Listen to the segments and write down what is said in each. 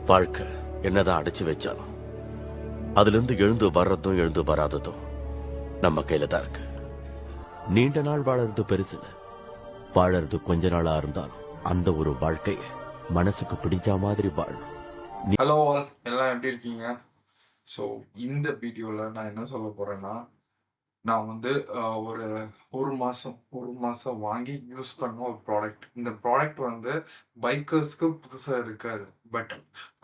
வாழ்க்கை என்னதான் அடைச்சு வச்சாலும் அதிலிருந்து எழுந்து வர்றதும் எழுந்து வராததும் நம்ம கையில தான் இருக்கு. நீண்ட நாள் வாழறது பெருசுல, வாழறது கொஞ்ச நாளா இருந்தாலும் அந்த ஒரு வாழ்க்கைய மனசுக்கு பிடிச்ச மாதிரி வாழணும். ஹலோ ஆல், எல்லாம் எப்படி இருக்கீங்க? ஸோ இந்த வீடியோவில் நான் என்ன சொல்ல போகிறேன்னா, நான் வந்து ஒரு ஒரு மாதம் வாங்கி யூஸ் பண்ண ஒரு ப்ராடக்ட். இந்த ப்ராடக்ட் வந்து பைக்கர்ஸ்க்கு புதுசாக இருக்காது, பட்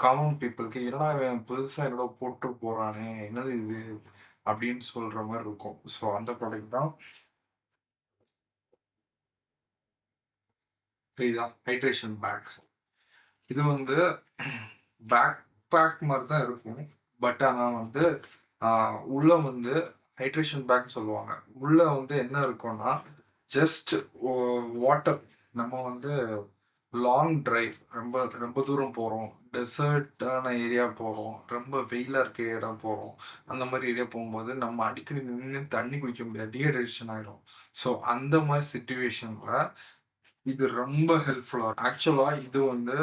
காமன் பீப்புளுக்கு என்னடா இவன் புதுசாக என்னடா போட்டு போகிறானே, என்னது இது அப்படின்னு சொல்கிற மாதிரி இருக்கும். ஸோ அந்த ப்ராடக்ட் தான் இதுதான் ஹைட்ரேஷன் பேக். இது வந்து பேக் பேக் மாதிரி தான் இருக்கும், பட் ஆனால் வந்து உள்ள வந்து ஹைட்ரேஷன் பேக் சொல்லுவாங்க. உள்ள வந்து என்ன இருக்கும்னா ஜஸ்ட் வாட்டர். நம்ம வந்து லாங் டிரைவ், ரொம்ப ரொம்ப தூரம் போகிறோம், டெசர்ட்டான ஏரியா போகிறோம், ரொம்ப வெயிலாக இருக்க இடம் போகிறோம், அந்த மாதிரி ஏரியா போகும்போது நம்ம அடிக்கடி நின்று தண்ணி குடிக்க முடியாது, டீஹைட்ரேஷன் ஆகிடும். ஸோ அந்த மாதிரி சுச்சுவேஷனில் இது ரொம்ப ஹெல்ப்ஃபுல்லாக இருக்கும். ஆக்சுவலாக இது வந்து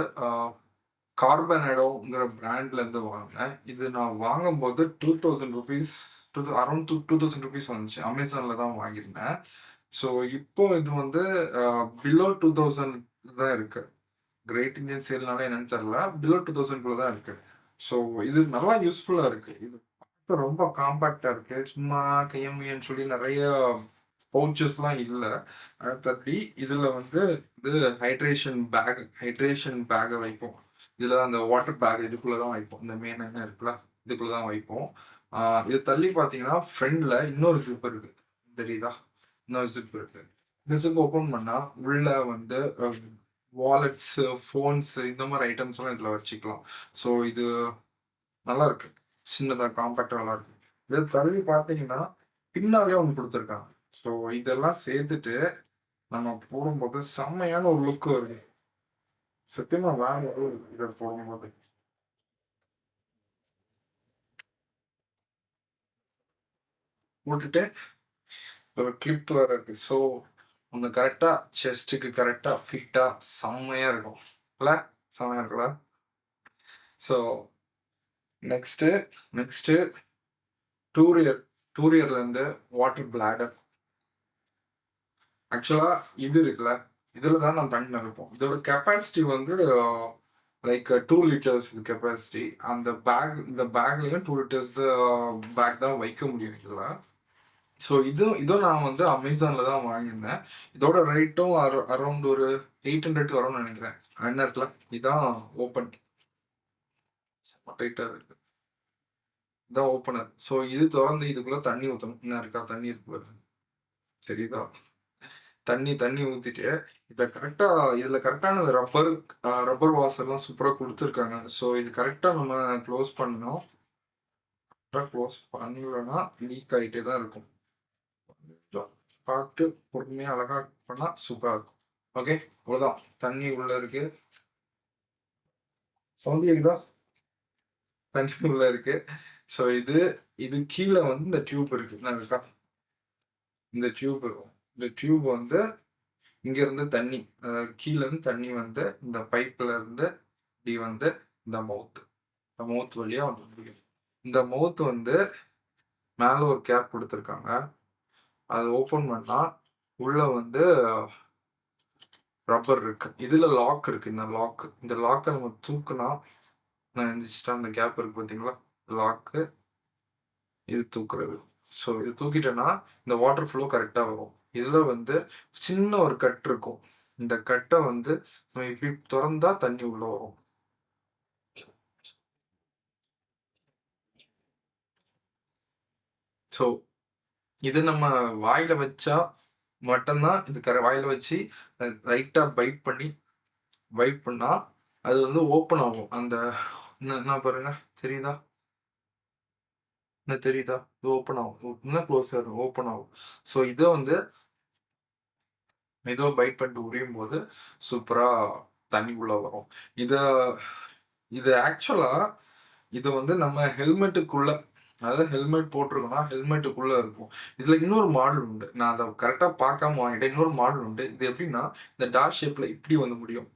கார்பனேடோங்கிற பிராண்ட்லேருந்து வாங்கினேன். இது நான் வாங்கும்போது 2000 ருபீஸ், அரௌண்ட் 2000 ருபீஸ் வந்துச்சு. அமேசானில் தான் வாங்கியிருந்தேன். ஸோ இப்போ இது வந்து பிலோ 2000 தான் இருக்குது. கிரேட் இந்தியன் சேல்னால என்னன்னு தெரில, பிலோ 2000 தான் இருக்குது. ஸோ இது நல்லா யூஸ்ஃபுல்லாக இருக்குது. இது பார்க்க ரொம்ப காம்பேக்டாக இருக்குது. சும்மா கையம்மின்னு சொல்லி நிறைய பவுச்சஸ்லாம் இல்லை. அதை தட்டி இதில் வந்து இது ஹைட்ரேஷன் பேக்கை வைப்போம். இதில் அந்த வாட்டர் பேக் இதுக்குள்ளே தான் வைப்போம். இந்த மெயின் என்ன இருக்குல்ல, இதுக்குள்ளே தான் வைப்போம். இது தள்ளி பார்த்தீங்கன்னா ஃப்ரண்டில் இன்னொரு ஜிப் இருக்குது, தெரியுதா? இன்னொரு ஜிப் இருக்குது. இந்த ஜிப் ஓப்பன் பண்ணால் உள்ள வந்து வாலெட்ஸு, ஃபோன்ஸு, இந்த மாதிரி ஐட்டம்ஸ்லாம் இதில் வச்சுக்கலாம். ஸோ இது நல்லா இருக்கு, சின்னதாக காம்பேக்டாக நல்லா இருக்கு. இதை தள்ளி பார்த்தீங்கன்னா பின்னாலே ஒன்று கொடுத்துருக்காங்க. ஸோ இதெல்லாம் சேர்த்துட்டு நம்ம போடும்போது செம்மையான ஒரு லுக் வருது. சத்தியமா வேற ஒரு இதை போடும்போது போட்டுட்டு ஒரு கிளிப் வேற இருக்கு. ஸோ ஒன்று கரெக்டாக செஸ்ட்டுக்கு கரெக்டாக ஃபிட்டாக செம்மையாக இருக்கும் இல்லை? செம்மையாக இருக்குல்ல? ஸோ நெக்ஸ்ட்டு டூரியர்லேருந்து வாட்டர் பிளாடர். ஆக்சுவலாக இது இருக்குல்ல, இதில் தான் நான் தண்ணி நினைப்போம். இதோட கெப்பாசிட்டி வந்து லைக் 2 லிட்டர்ஸ் இது கெப்பாசிட்டி. இந்த பேக்லேயும் 2 லிட்டர்ஸ் பேக் தான் வைக்க முடியும் இதில். ஸோ இதுவும் நான் வந்து அமேசானில் தான் வாங்கியிருந்தேன். இதோட ரேட்டும் அரௌண்ட் ஒரு 800 வரும்னு நினைக்கிறேன். என்ன இருக்குல்ல, இதுதான் ஓப்பன், டைட்டாக இருக்குது, இதான் ஓப்பனர். ஸோ இது திறந்து இதுக்குள்ளே தண்ணி ஊற்றணும். என்ன இருக்கா, தண்ணி இருக்கு, தெரியுதா? தண்ணி ஊற்றிட்டு இதில் கரெக்டான ரப்பர் வாசர்லாம் சூப்பராக கொடுத்துருக்காங்க. ஸோ இது கரெக்டாக நம்ம க்ளோஸ் பண்ணணும். க்ளோஸ் பண்ணலன்னா லீக் ஆகிட்டே தான் இருக்கும். பார்த்து பொறுமையாக அழகாக பண்ணால் சூப்பராக இருக்கும். ஓகே, அவ்வளோதான். தண்ணி உள்ளே இருக்கு, சவுண்ட் கேக்குதா? தண்ணி உள்ளே இருக்கு. ஸோ இது கீழே வந்து இந்த டியூப் இருக்கு, என்ன இருக்கா, இந்த டியூப் இருக்கும். இந்த டியூப் வந்து இங்கேருந்து தண்ணி, கீழேருந்து தண்ணி வந்து இந்த பைப்பில் இருந்து இப்படி வந்து இந்த மவுத் வழியாக வந்து இந்த மவுத் வந்து மேலே ஒரு கேப் கொடுத்துருக்காங்க. அதை ஓப்பன் பண்ணால் உள்ளே வந்து ரப்பர் இருக்கு. இதில் லாக் இருக்கு. இந்த லாக்கை நம்ம தூக்குனா, நான் எழுந்திரிச்சிட்டா அந்த கேப் இருக்கு பார்த்தீங்களா, லாக்கு, இது தூக்குறது. ஸோ இது தூக்கிட்டேன்னா இந்த வாட்டர் ஃப்ளோ கரெக்டாக வரும். இதில் வந்து சின்ன ஒரு கட் இருக்கும். இந்த கட்டை வந்து நம்ம இப்படி திறந்தா தண்ணி உள்ள வரும். ஸோ இது நம்ம வாயில வச்சா மட்டும்தான், இது வாயில வச்சு லைட்டாக பைட் பண்ணா அது வந்து ஓப்பன் ஆகும். அந்த என்ன பாருங்க, தெரியுதா? இது ஓப்பன் ஆகும், இன்னும் க்ளோஸ் ஆகும், ஓப்பன் ஆகும். ஸோ இதை வந்து மெதுவாக பைட் பண்ணிட்டு உரியும் போது சூப்பராக தண்ணி உள்ள வரும். இது ஆக்சுவலாக இது வந்து நம்ம ஹெல்மெட்டுக்குள்ள, அதாவது ஹெல்மெட் போட்டிருக்கோம்னா ஹெல்மெட்டுக்குள்ள இருக்கும். இதுல இன்னொரு மாடல் உண்டு, நான் அதை கரெக்டாக பார்க்காம வாங்கிட்டேன். இன்னொரு மாடல் உண்டு. இது எப்படின்னா இந்த டாஷ் ஷேப்ல இப்படி வந்து முடியும்,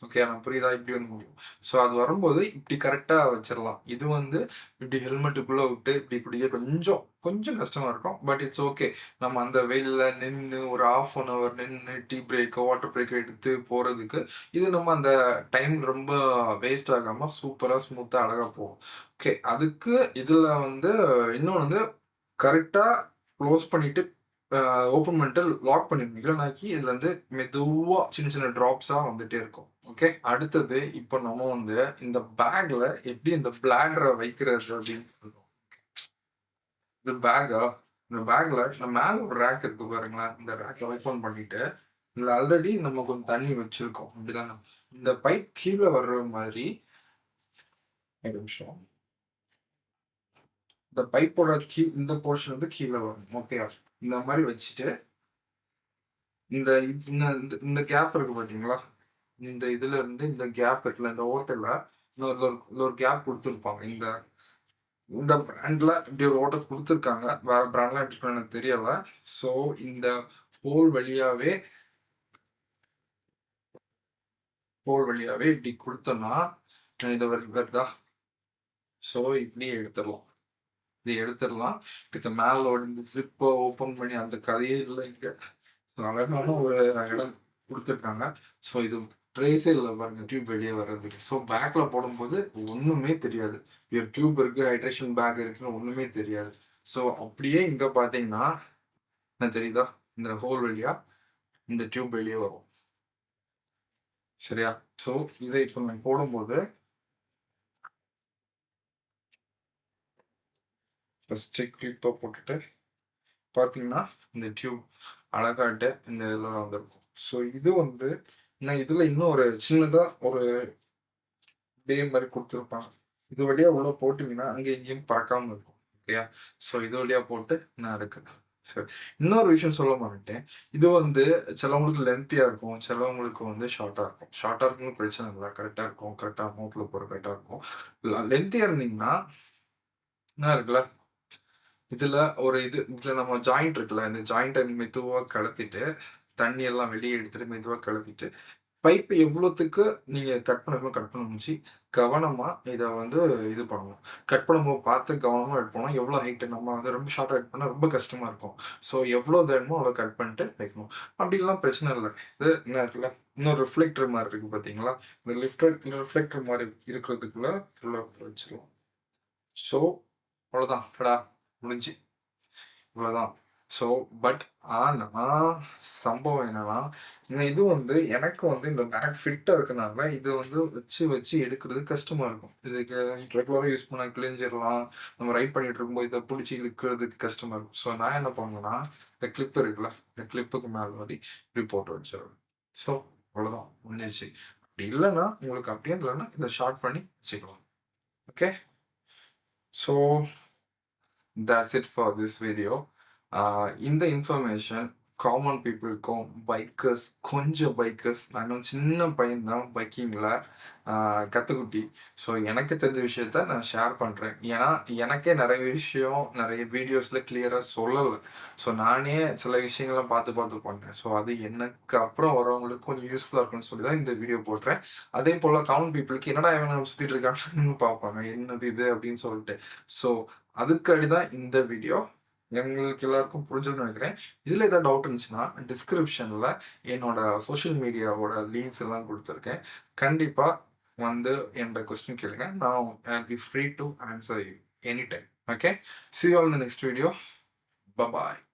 ஓகே, நான் புரியுதா? இப்படி வந்து முடியும். ஸோ அது வரும்போது இப்படி கரெக்டாக வச்சிடலாம். இது வந்து இப்படி ஹெல்மெட்டுக்குள்ளே விட்டு இப்படி இப்படியே கொஞ்சம் கொஞ்சம் கஷ்டமா இருக்கும். But it's okay. நம்ம அந்த வெயிலில் நின்று ஒரு ½ அன் ஹவர் நின்று டீ பிரேக்கோ வாட்டர் பிரேக்கோ எடுத்து போகிறதுக்கு இது நம்ம அந்த டைம் ரொம்ப வேஸ்ட் ஆகாமல் சூப்பராக ஸ்மூத்தாக அழகாக போகும். ஓகே, அதுக்கு இதில் வந்து இன்னொன்று வந்து கரெக்டாக க்ளோஸ் பண்ணிட்டு ஓப்பன் பண்ணிட்டு லாக் பண்ணிருங்க. இல்லைனாக்கி இதுல இருந்து மெதுவா சின்ன சின்ன டிராப்ஸா வந்துட்டே இருக்கும். ஓகே, அடுத்தது இப்போ நம்ம வந்து இந்த பேக்ல எப்படி இந்த பிளாடரை வைக்கிறது அப்படின்னு சொல்றோம். இந்த பேக்கா இந்த பேக்ல நம்ம மேல ஒரு ரேக் இருக்கு பாருங்களேன். இந்த ரேக்கை ஓப்பன் பண்ணிட்டு இதுல ஆல்ரெடி நம்ம கொஞ்சம் தண்ணி வச்சிருக்கோம். அப்படிதானே? இந்த பைப் கீழே வர்ற மாதிரி ஒரு நிமிஷம். இந்த பைப்போட இந்த போர்ஷன் வந்து கீழே வரும். ஓகேவா? இந்த மாதிரி வச்சுட்டு இந்த இந்த இந்த கேப் இருக்கு பாத்தீங்களா? இந்த இதுல இருந்து இந்த கேப் இருக்குல்ல, இந்த ஓட்டையில இன்னொரு கேப் குடுத்துருப்பாங்க. இந்த இந்த பிராண்ட்ல இப்படி ஒரு ஓட்டை குடுத்துருக்காங்க. வேற பிராண்ட்லாம் எப்படி இருக்குன்னு எனக்கு தெரியல. ஸோ இந்த ஹோல் வழியாவே இப்படி குடுத்தோம்னா இது வருதா? ஸோ இப்படி எடுத்துடலாம். இது எடுத்துடலாம். இதுக்கு மேல இந்த ஜிப்பை ஓப்பன் பண்ணி அந்த கதையே இல்லை இங்க. அழகான ஒரு இடம் குடுத்துருக்காங்க. ஸோ இது ட்ரேஸே இல்ல பாருங்க டியூப் வெளியே வர்றதுக்கு. ஸோ பேக்ல போடும்போது ஒண்ணுமே தெரியாது. டியூப் இருக்கு, ஹைட்ரேஷன் பேக் இருக்குன்னு ஒண்ணுமே தெரியாது. ஸோ அப்படியே இங்க பாத்தீங்கன்னா என்ன தெரியுதா? இந்த ஹோல் வழியா இந்த டியூப் வெளியே வரும். சரியா? ஸோ இதை இப்போ நான் போடும்போது ஃபர்ஸ்ட் கிளிப்பை போட்டுட்டு பார்த்தீங்கன்னா இந்த டியூப் அழகாட்டு இந்த இதில் வந்திருக்கும். ஸோ இது வந்து நான் இதில் இன்னும் ஒரு சின்னதாக ஒரு டே மாதிரி கொடுத்துருப்பாங்க. இது வழியா உள்ள போட்டிங்கன்னா அங்கே எங்கேயும் பறக்காமல் இருக்கும். ஓகேயா? ஸோ இது வழியா போட்டு நான் எடுக்கிறேன். சரி, இன்னொரு விஷயம் சொல்ல மாட்டேன். இது வந்து சிலவங்களுக்கு லென்த்தியாக இருக்கும், சிலவங்களுக்கு வந்து ஷார்ட்டாக இருக்கும். ஷார்ட்டாக இருக்குன்னு பிரச்சனை இல்லை, கரெக்டாக இருக்கும், கரெக்டாக அமௌண்ட்டில் போகிற கரெக்டாக இருக்கும். லென்த்தியாக இருந்தீங்கன்னா என்ன இருக்குல்ல, இதுல ஒரு இதுல நம்ம ஜாயிண்ட் இருக்குல்ல, இந்த ஜாயிண்ட்டை மெதுவா கழத்திட்டு தண்ணி எல்லாம் வெளியே எடுத்துட்டு மெதுவா கழத்திட்டு பைப் எவ்வளோத்துக்கு நீங்க கட் பண்ண முடிச்சு கவனமா இதை வந்து இது பண்ணணும். கட் பண்ணும்போது பார்த்து கவனமா எடுப்போம். எவ்வளோ ஹைட்டு நம்ம வந்து ரொம்ப ஷார்ட்டாக எட் பண்ணால் ரொம்ப கஷ்டமா இருக்கும். ஸோ எவ்வளோ வேணுமோ அவ்வளோ கட் பண்ணிட்டு வைக்கணும். அப்படிலாம் பிரச்சனை இல்லை. இது என்ன இருக்குல்ல, இன்னொரு ரிஃப்ளெக்டர் மாதிரி இருக்கு பார்த்தீங்களா? இந்த ரிஃப்ளெக்டர் மாதிரி இருக்கிறதுக்குள்ள உள்ள வச்சிருவோம். ஸோ அவ்வளோதான் டடா முடிஞ்சு. இவ்வளோதான். ஸோ பட் ஆனா சம்பவம் என்னன்னா, இந்த இது வந்து எனக்கு வந்து இந்த பேக் ஃபிட்டா இருக்கனால இது வந்து வச்சு எடுக்கிறது கஷ்டமா இருக்கும். இதுக்கு ரெகுலரா யூஸ் பண்ணா கிழிஞ்சிரலாம். நம்ம ரைட் பண்ணிட்டு இருக்கும்போது இதை பிடிச்சி இழுக்கிறதுக்கு கஷ்டமா இருக்கும். ஸோ நான் என்ன பண்ணுவேன்னா, இந்த கிளிப் இருக்குல்ல, இந்த கிளிப்புக்கு மேல மாதிரி இப்படி போட்டு வச்சிருவேன். ஸோ அவ்வளோதான் முடிஞ்சிச்சு. அப்படி இல்லைன்னா உங்களுக்கு அப்படியே இல்லைன்னா இதை ஷார்ட் பண்ணி வச்சுக்கலாம். Okay, so that's it for this video. இந்த இன்ஃபர்மேஷன் காமன் பீப்புளுக்கும் பைக்கர்ஸ், கொஞ்சம் பைக்கர்ஸ், நானும் சின்ன பையன் தான் பைக்கிங்கில் கற்றுக்குட்டி. ஸோ எனக்கு தெரிஞ்ச விஷயத்த நான் ஷேர் பண்ணுறேன். ஏன்னா எனக்கே நிறைய விஷயம் நிறைய வீடியோஸில் கிளியராக சொல்லலை. ஸோ நானே சில விஷயங்கள்லாம் பார்த்து பண்ணேன். ஸோ அது எனக்கு அப்புறம் வரவங்களுக்கு கொஞ்சம் யூஸ்ஃபுல்லாக இருக்குன்னு சொல்லி தான் இந்த வீடியோ போடுறேன். அதே போல் காமன் பீப்புளுக்கு என்னடா இவங்க சுற்றிட்டு இருக்காங்கன்னு பார்ப்பாங்க, என்னது இது அப்படின்னு சொல்லிட்டு. ஸோ அதுக்காடி தான் இந்த வீடியோ. எங்களுக்கு எல்லாருக்கும் புரிஞ்சுன்னு நினைக்கிறேன். இதில் ஏதாவது டவுட் இருந்துச்சுன்னா டிஸ்கிரிப்ஷனில் என்னோட சோஷியல் மீடியாவோட லிங்க்ஸ் எல்லாம் கொடுத்துருக்கேன். கண்டிப்பாக வந்து என்னோட கொஸ்டின் கேளுங்க. நான் I'll be free to answer you anytime. Okay? See you all in the next video. Bye-bye.